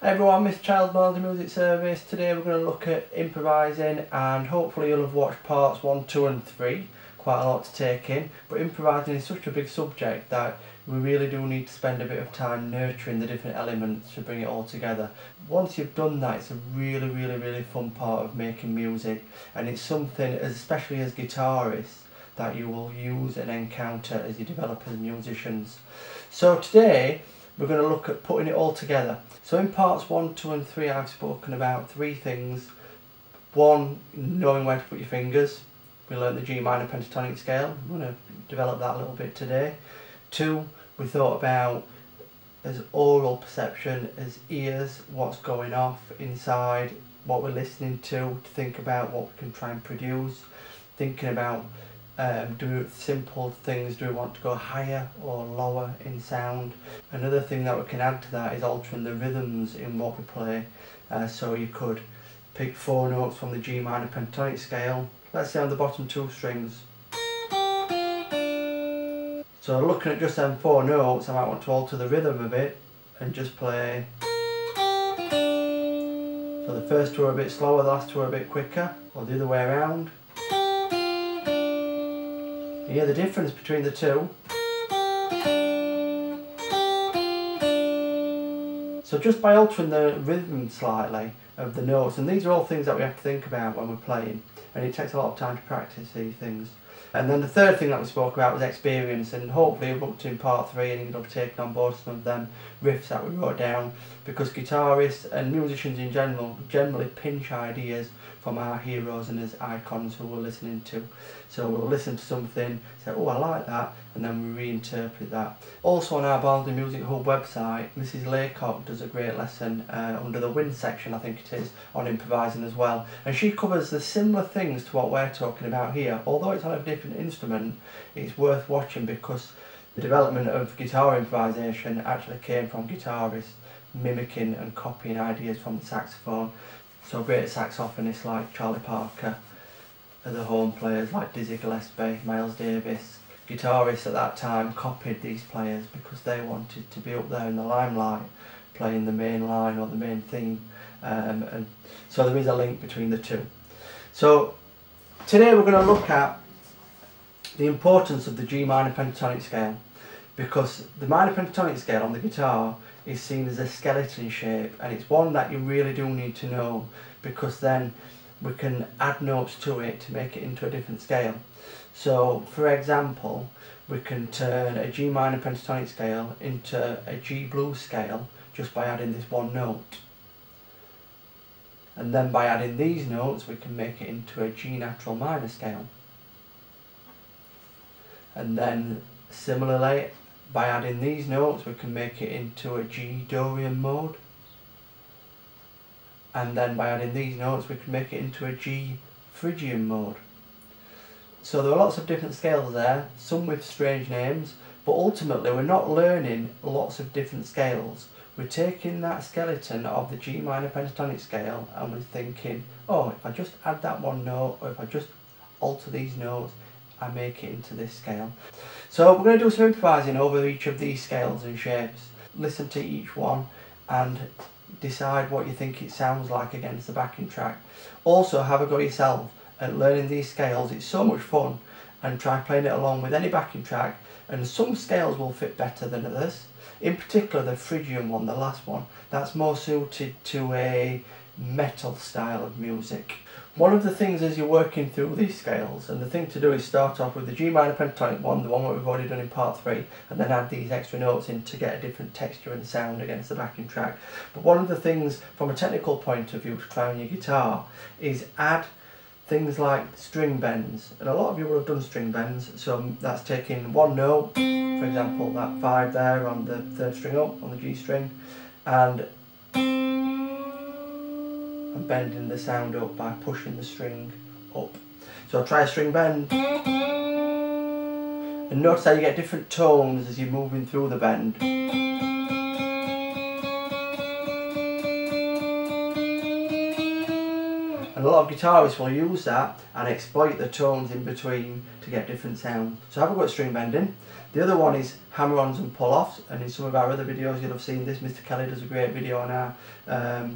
Hey everyone, Mr. Child's Melody Music Service. Today we're going to look at improvising, and hopefully you'll have watched parts 1, 2 and 3. Quite a lot to take in, but improvising is such a big subject that we really do need to spend a bit of time nurturing the different elements to bring it all together. Once you've done that, it's a really fun part of making music, and it's something, especially as guitarists, that you will use and encounter as you develop as musicians. So today we're going to look at putting it all together. So in parts 1, 2 and 3 I've spoken about 3 things. 1, knowing where to put your fingers. We learned the G minor pentatonic scale. I'm going to develop that a little bit today. 2, we thought about as oral perception, as ears, what's going off inside, what we're listening to think about what we can try and produce. Thinking about do simple things, do we want to go higher or lower in sound. Another thing that we can add to that is altering the rhythms in what we play. So you could pick 4 notes from the G minor pentatonic scale, let's say on the bottom 2 strings. So looking at just them 4 notes, I might want to alter the rhythm a bit and just play. So the first 2 are a bit slower, the last 2 are a bit quicker, or the other way around. You hear the difference between the 2. So just by altering the rhythm slightly of the notes, and these are all things that we have to think about when we're playing, and it takes a lot of time to practice these things. And then the third thing that we spoke about was experience, and hopefully you've looked in part 3 and you'll have taken on board some of them riffs that we wrote down, because guitarists and musicians in general generally pinch ideas from our heroes and as icons who we're listening to. So we'll listen to something, say, oh I like that, and then we reinterpret that. Also on our Baldy Music Hub website, Mrs. Laycock does a great lesson under the wind section, I think it is, on improvising as well. And she covers the similar things to what we're talking about here. Although it's on a different instrument, it's worth watching because the development of guitar improvisation actually came from guitarists mimicking and copying ideas from the saxophone. So great saxophonists like Charlie Parker, the horn players like Dizzy Gillespie, Miles Davis. Guitarists at that time copied these players because they wanted to be up there in the limelight, playing the main line or the main theme. And so there is a link between the two. So today we're going to look at the importance of the G minor pentatonic scale, because the minor pentatonic scale on the guitar is seen as a skeleton shape, and it's one that you really do need to know, because then we can add notes to it to make it into a different scale. So for example, we can turn a G minor pentatonic scale into a G blues scale just by adding this 1 note. And then by adding these notes we can make it into a G natural minor scale. And then similarly, by adding these notes we can make it into a G Dorian mode. And then by adding these notes we can make it into a G Phrygian mode. So there are lots of different scales there, some with strange names, but ultimately we're not learning lots of different scales. We're taking that skeleton of the G minor pentatonic scale and we're thinking, oh, if I just add that 1 note, or if I just alter these notes, I make it into this scale. So we're going to do some improvising over each of these scales and shapes. Listen to each one and decide what you think it sounds like against the backing track. Also have a go yourself at learning these scales. It's so much fun, and try playing it along with any backing track, and some scales will fit better than others. In particular the Phrygian one, the last one, that's more suited to a metal style of music. One of the things as you're working through these scales, and the thing to do is start off with the G minor pentatonic one, the one that we've already done in part 3, and then add these extra notes in to get a different texture and sound against the backing track. But one of the things from a technical point of view to try on your guitar is add things like string bends, and a lot of you will have done string bends. So that's taking 1 note, for example that 5 there on the 3rd string up on the G string, and bending the sound up by pushing the string up. So try a string bend, and notice how you get different tones as you're moving through the bend. And And a lot of guitarists will use that and exploit the tones in between to get different sounds. So have a go at string bending. The other one is Hammer-Ons and Pull-Offs, and in some of our other videos you'll have seen this. Mr. Kelly does a great video on our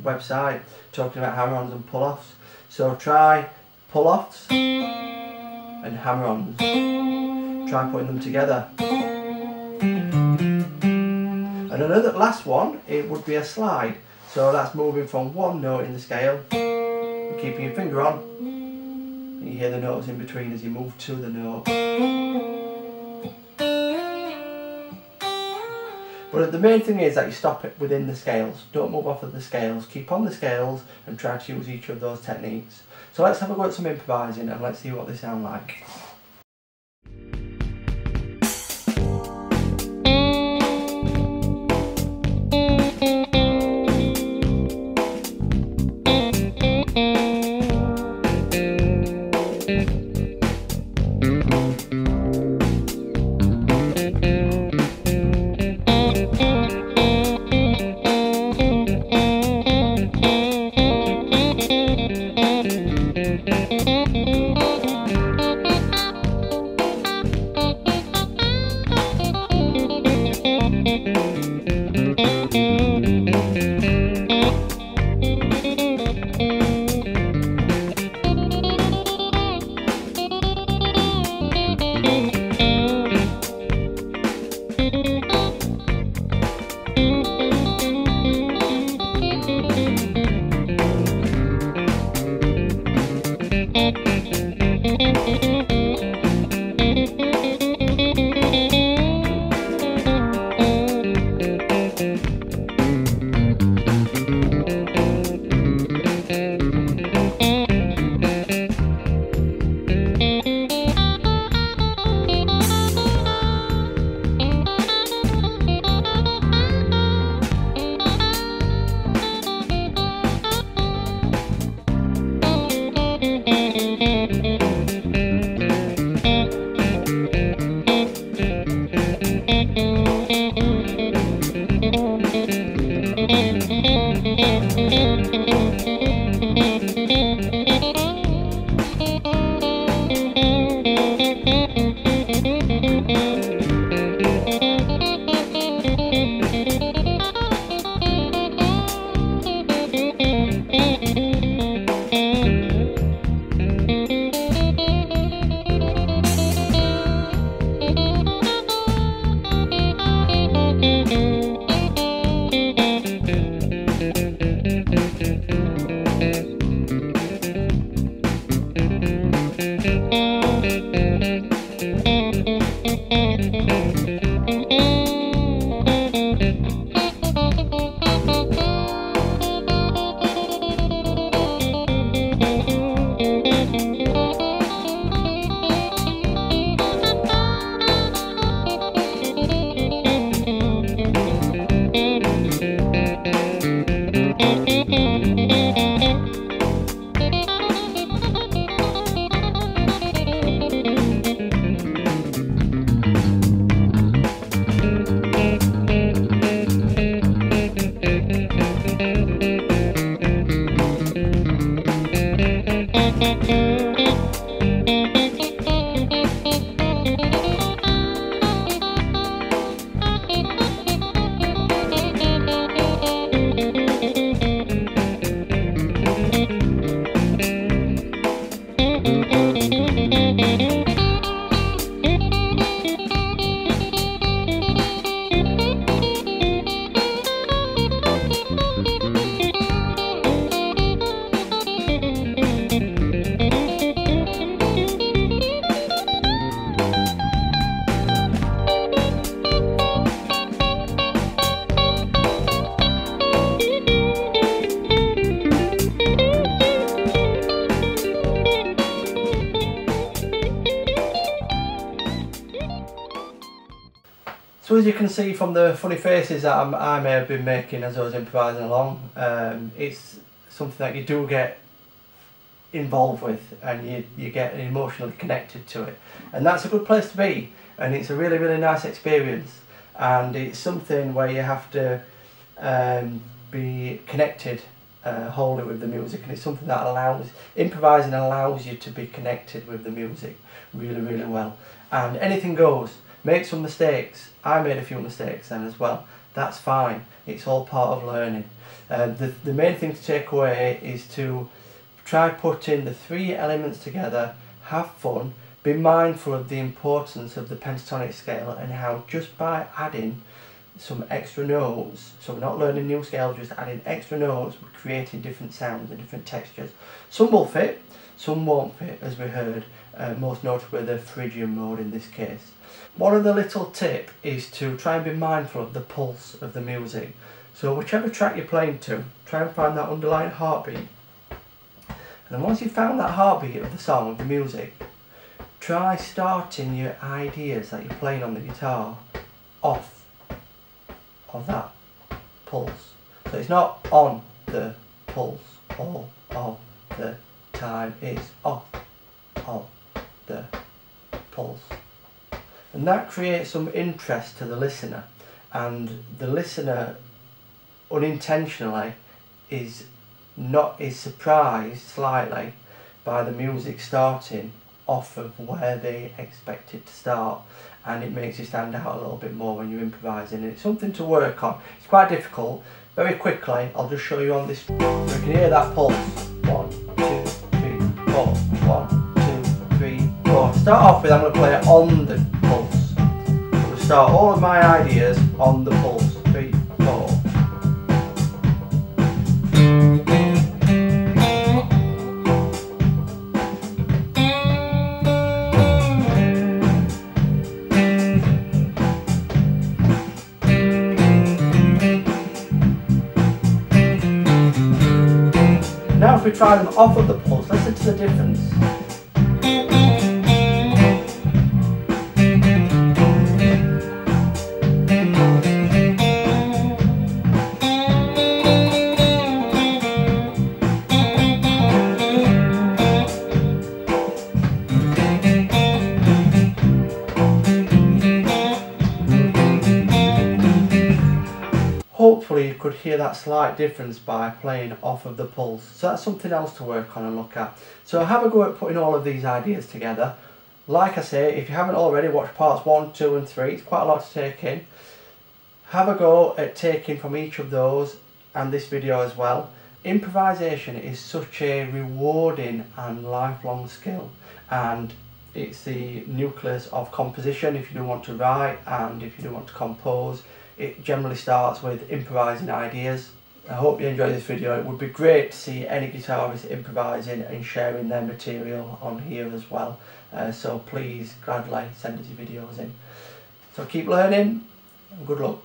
website talking about Hammer-Ons and Pull-Offs. So try pull-offs and hammer-ons. Try putting them together. And another last one, it would be a slide. So that's moving from one note in the scale, and keeping your finger on, and you hear the notes in between as you move to the note. But the main thing is that you stop it within the scales. Don't move off of the scales. Keep on the scales and try to use each of those techniques. So let's have a go at some improvising and let's see what they sound like. So as you can see from the funny faces that I may have been making as I was improvising along, it's something that you do get involved with, and you get emotionally connected to it, and that's a good place to be, and it's a really, really nice experience, and it's something where you have to be connected wholly with the music, and it's something that improvising allows you to be connected with the music really, really well. And anything goes. Make some mistakes. I made a few mistakes then as well. That's fine. It's all part of learning. The main thing to take away is to try putting the three elements together, have fun, be mindful of the importance of the pentatonic scale and how just by adding some extra notes, so we're not learning new scales, just adding extra notes, we're creating different sounds and different textures. Some will fit, some won't fit, as we heard, most notably the Phrygian mode in this case. One other little tip is to try and be mindful of the pulse of the music. So whichever track you're playing to, try and find that underlying heartbeat. And then once you've found that heartbeat of the song, of the music, try starting your ideas that you're playing on the guitar off of that pulse. So it's not on the pulse all of the time, it's off of the pulse. And that creates some interest to the listener, and the listener unintentionally is surprised slightly by the music starting off of where they expect it to start, and it makes you stand out a little bit more when you're improvising, and it's something to work on. It's quite difficult. Very quickly, I'll just show you on this. You can hear that pulse. 1, 2, 3, 4. 1, 2, 3, 4. To start off with, I'm going to play it on the pulse. I'm going to start all of my ideas on the pulse. 3, 4. Now if we try them off of the pulse, listen to the difference. Hopefully you could hear that slight difference by playing off of the pulse. So that's something else to work on and look at. So have a go at putting all of these ideas together. Like I say, if you haven't already, watch parts 1, 2 and 3. It's quite a lot to take in. Have a go at taking from each of those and this video as well. Improvisation is such a rewarding and lifelong skill, and it's the nucleus of composition if you do want to write and if you do want to compose. It generally starts with improvising ideas. I hope you enjoyed this video. It would be great to see any guitarists improvising and sharing their material on here as well. So please gladly send us your videos in. So keep learning and good luck.